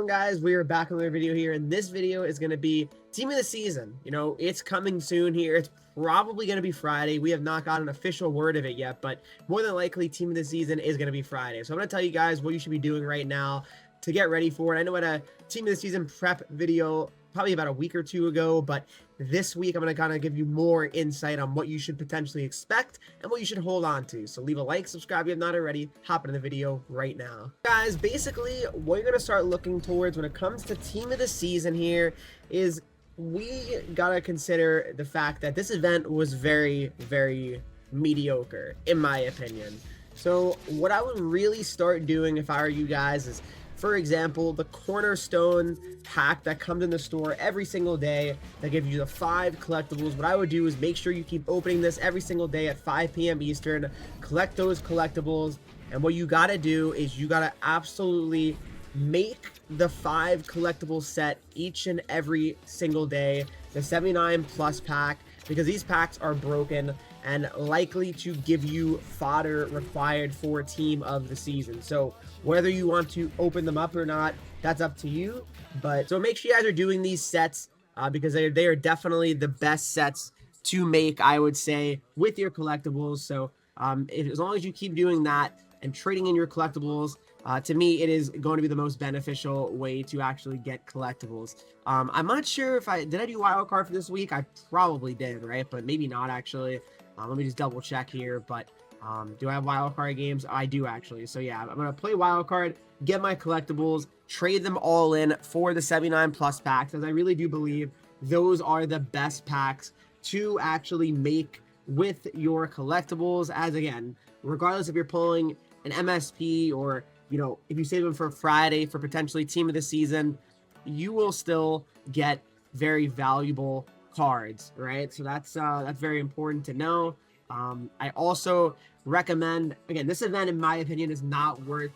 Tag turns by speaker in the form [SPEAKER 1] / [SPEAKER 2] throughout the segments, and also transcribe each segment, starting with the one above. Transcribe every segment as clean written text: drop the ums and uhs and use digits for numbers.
[SPEAKER 1] going, guys? We are back on another video here, and this video is going to be team of the season. You know, it's coming soon here. It's probably going to be Friday. We have not got an official word of it yet, but more than likely team of the season is going to be Friday. So I'm going to tell you guys what you should be doing right now to get ready for it. I know I had a team of the season prep video probably about a week or two ago, but this week I'm going to kind of give you more insight on what you should potentially expect and what you should hold on to. So leave a like, subscribe if you have not already, hop into the video right now. Guys, basically what you're going to start looking towards when it comes to team of the season here is we got to consider the fact that this event was very, very mediocre, in my opinion. So what I would really start doing if I were you guys is, for example, the cornerstone pack that comes in the store every single day that gives you the 5 collectibles. What I would do is make sure you keep opening this every single day at 5 p.m. Eastern, collect those collectibles, and what you got to do is you got to absolutely make the 5 collectible set each and every single day, the 79 plus pack, because these packs are broken and likely to give you fodder required for team of the season. So whether you want to open them up or not, that's up to you. But so make sure you guys are doing these sets because they are definitely the best sets to make, I would say, with your collectibles. So as long as you keep doing that and trading in your collectibles, to me, it is going to be the most beneficial way to actually get collectibles. I'm not sure if I do wildcard for this week. I probably did, right? But maybe not actually. Let me just double check here. But do I have wildcard games? I do actually. So yeah, I'm gonna play wildcard, get my collectibles, trade them all in for the 79 plus packs, as I really do believe those are the best packs to actually make with your collectibles. As again, regardless if you're pulling an MSP or, you know, if you save them for Friday for potentially team of the season, you will still get very valuable cards, right? So that's very important to know. I also recommend, again, this event in my opinion is not worth,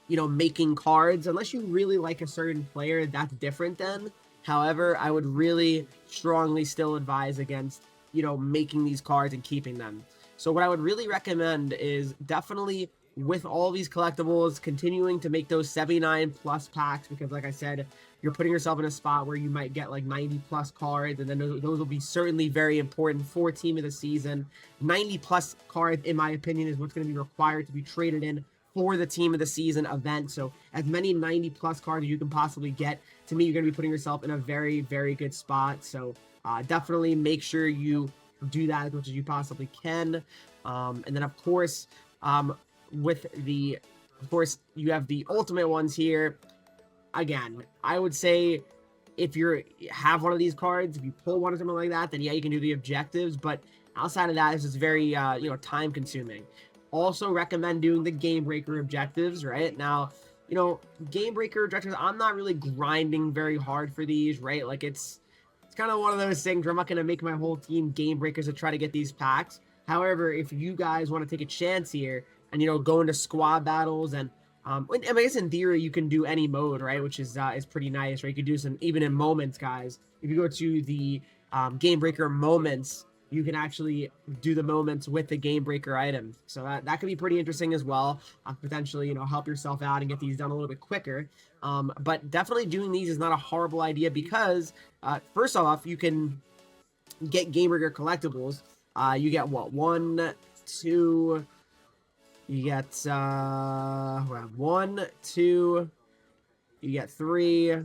[SPEAKER 1] you know, making cards unless you really like a certain player. That's different then. However, I would really strongly still advise against, you know, making these cards and keeping them. So what I would really recommend is definitely, with all these collectibles, continuing to make those 79 plus packs, because like I said, you're putting yourself in a spot where you might get like 90 plus cards, and then those will be certainly very important for team of the season. 90 plus cards, in my opinion, is what's going to be required to be traded in for the team of the season event. So as many 90 plus cards as you can possibly get, to me, you're going to be putting yourself in a very, very good spot. So definitely make sure you do that as much as you possibly can. And then of course, you have the ultimate ones here. Again, I would say if you have one of these cards, if you pull one or something like that, then yeah, you can do the objectives. But outside of that, it's just very, you know, time consuming. Also recommend doing the Gamebreaker objectives, right? Now, you know, Gamebreaker objectives, I'm not really grinding very hard for these, right? Like it's kind of one of those things where I'm not going to make my whole team Gamebreakers to try to get these packs. However, if you guys want to take a chance here and, you know, go into squad battles and I guess in theory you can do any mode, right? Which is pretty nice, right? You could do some even in moments, guys. If you go to the Gamebreaker moments, you can actually do the moments with the Gamebreaker item. So that could be pretty interesting as well. Potentially, you know, help yourself out and get these done a little bit quicker. But definitely doing these is not a horrible idea because first off, you can get Gamebreaker collectibles. You get what? 1, 2. You get 1, 2, you get 3,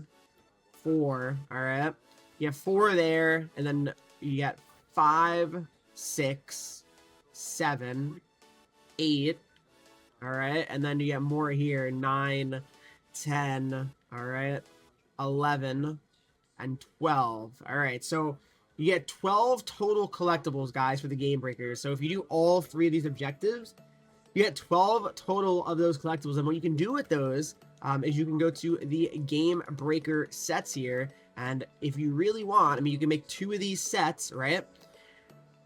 [SPEAKER 1] 4, all right? You have 4 there, and then you get 5, 6, 7, 8, all right? And then you get more here, 9, 10, all right? 11, and 12, all right? So you get 12 total collectibles, guys, for the Gamebreakers. So if you do all 3 of these objectives, you get 12 total of those collectibles, and what you can do with those is you can go to the Gamebreaker sets here, and if you really want, I mean, you can make 2 of these sets, right?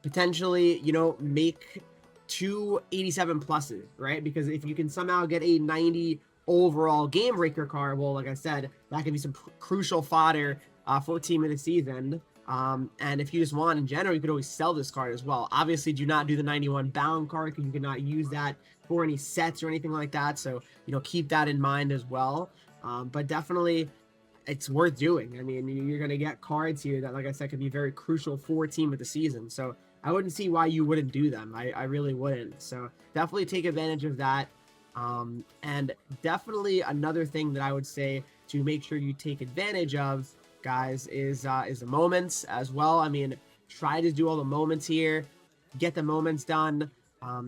[SPEAKER 1] Potentially, you know, make 2 87 pluses, right? Because if you can somehow get a 90 overall Gamebreaker card, well, like I said, that can be some crucial fodder for team of the season. And if you just want in general, you could always sell this card as well. Obviously, do not do the 91 bound card because you cannot use that for any sets or anything like that. So, you know, keep that in mind as well. But definitely it's worth doing. I mean, you're going to get cards here that, like I said, could be very crucial for Team of the Season. So I wouldn't see why you wouldn't do them. I really wouldn't. So definitely take advantage of that. And definitely another thing that I would say to make sure you take advantage of, guys, is the moments as well. I mean, try to do all the moments here, get the moments done.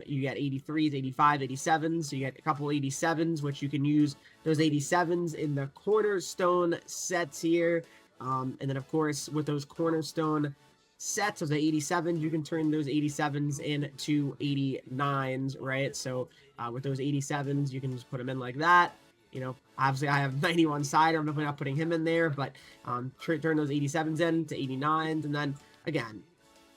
[SPEAKER 1] You get 83s, 85, 87s. So you get a couple 87s, which you can use those 87s in the cornerstone sets here. And then, of course, with those cornerstone sets of the 87s, you can turn those 87s into 89s, right? So with those 87s, you can just put them in like that. You know, obviously I have 91 Cider. I'm definitely not putting him in there, but turn those 87s into 89s. And then, again,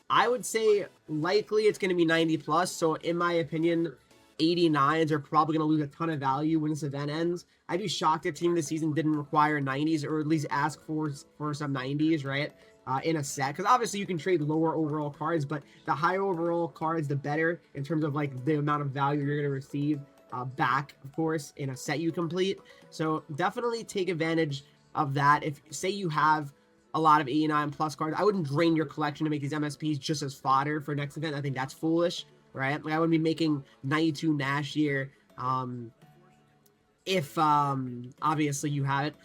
[SPEAKER 1] I would say likely it's going to be 90 plus. So in my opinion, 89s are probably going to lose a ton of value when this event ends. I'd be shocked if Team of the Season didn't require 90s, or at least ask for some 90s, right? In a set, because obviously you can trade lower overall cards, but the higher overall cards, the better in terms of like the amount of value you're going to receive back, of course, in a set you complete. So definitely take advantage of that. If say you have a lot of 89 plus cards, I wouldn't drain your collection to make these MSPs just as fodder for next event. I think that's foolish, right? Like I wouldn't be making 92 Nash here if obviously you have it.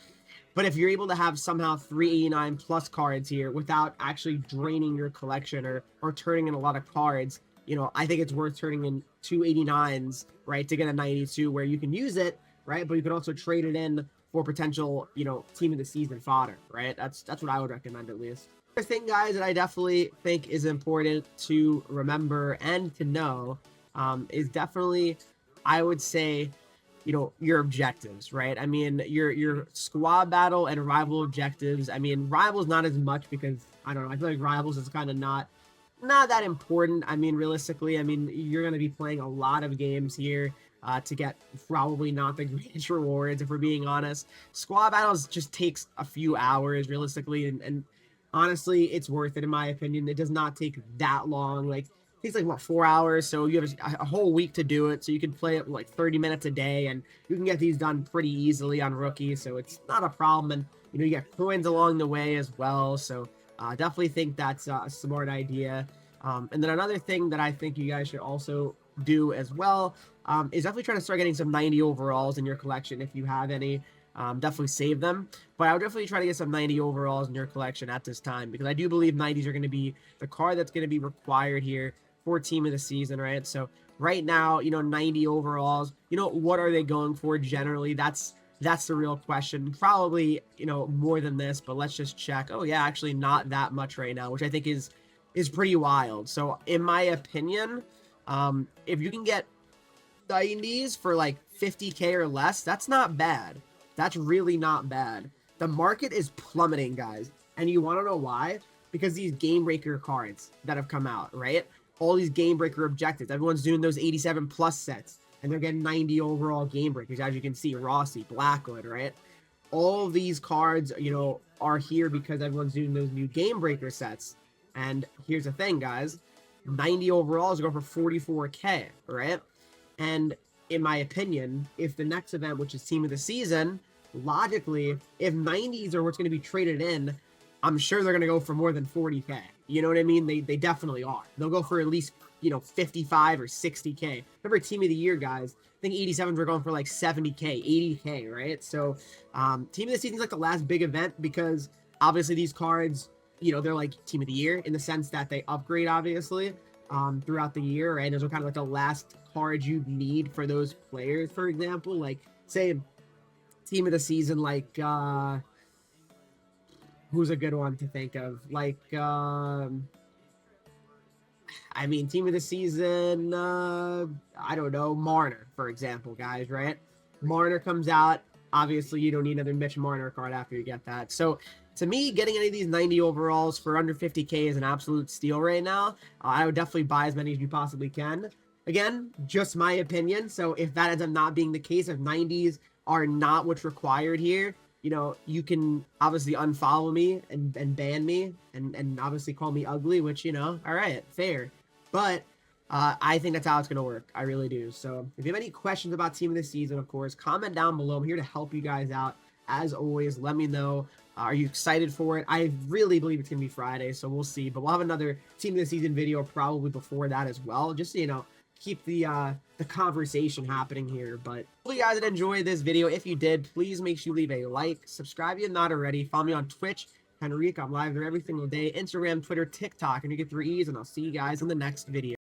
[SPEAKER 1] But if you're able to have somehow 389 plus cards here without actually draining your collection or turning in a lot of cards, you know, I think it's worth turning in 289s, right, to get a 92 where you can use it, right? But you can also trade it in for potential, you know, Team of the Season fodder, right? That's what I would recommend at least. Other thing, guys, that I definitely think is important to remember and to know is definitely, I would say, you know, your objectives, right? I mean, your squad battle and rival objectives. I mean, rivals not as much because I don't know. I feel like rivals is kind of not that important. I mean, realistically, I mean, you're going to be playing a lot of games here to get probably not the greatest rewards, if we're being honest. Squad battles just takes a few hours, realistically, and honestly, it's worth it, in my opinion. It does not take that long. Like, it takes like, what, 4 hours? So you have a whole week to do it, so you can play it like 30 minutes a day, and you can get these done pretty easily on Rookie, so it's not a problem. And, you know, you get coins along the way as well, so definitely think that's a smart idea. And then another thing that I think you guys should also do as well is definitely trying to start getting some 90 overalls in your collection if you have any. Definitely save them, but I would definitely try to get some 90 overalls in your collection at this time, because I do believe 90s are going to be the card that's going to be required here for Team of the Season, right? So right now, you know, 90 overalls, you know, what are they going for generally? That's the real question. Probably, you know, more than this, but let's just check. Oh yeah, actually not that much right now, which I think is pretty wild. So in my opinion, if you can get 90s for like 50k or less, that's not bad. That's really not bad. The market is plummeting, guys. And you want to know why? Because these Gamebreaker cards that have come out, right? All these Gamebreaker objectives. Everyone's doing those 87 plus sets. And they're getting 90 overall Gamebreakers. As you can see, Rossi, Blackwood, right? All these cards, you know, are here because everyone's doing those new Gamebreaker sets. And here's the thing, guys. 90 overalls go for 44k, right? And in my opinion, if the next event, which is Team of the Season, logically, if 90s are what's going to be traded in, I'm sure they're going to go for more than 40k. You know what I mean? They definitely are. They'll go for at least, you know, 55 or 60k. Remember Team of the Year, guys? I think 87s were going for like 70k, 80k, right? So Team of the Season is like the last big event, because obviously these cards, you know, they're like Team of the Year in the sense that they upgrade, obviously, throughout the year, right? Those are kind of like the last cards you need for those players. For example, like say Team of the Season, like who's a good one to think of? Like I mean, Team of the Season, I don't know, Marner, for example, guys, right? Marner comes out. Obviously, you don't need another Mitch Marner card after you get that. So to me, getting any of these 90 overalls for under 50k is an absolute steal right now. I would definitely buy as many as you possibly can. Again, just my opinion. So if that ends up not being the case, if 90s are not what's required here, you know, you can obviously unfollow me and ban me and obviously call me ugly, which, you know, all right, fair. But I think that's how it's going to work. I really do. So if you have any questions about Team of the Season, of course, comment down below. I'm here to help you guys out. As always, let me know. Are you excited for it? I really believe it's going to be Friday, so we'll see. But we'll have another Team of the Season video probably before that as well, just so, you know, keep the conversation happening here. But hopefully you guys did enjoy this video. If you did, please make sure you leave a like. Subscribe if you're not already. Follow me on Twitch, Henreek. I'm live there every single day. Instagram, Twitter, TikTok, and you get 3 E's, and I'll see you guys in the next video.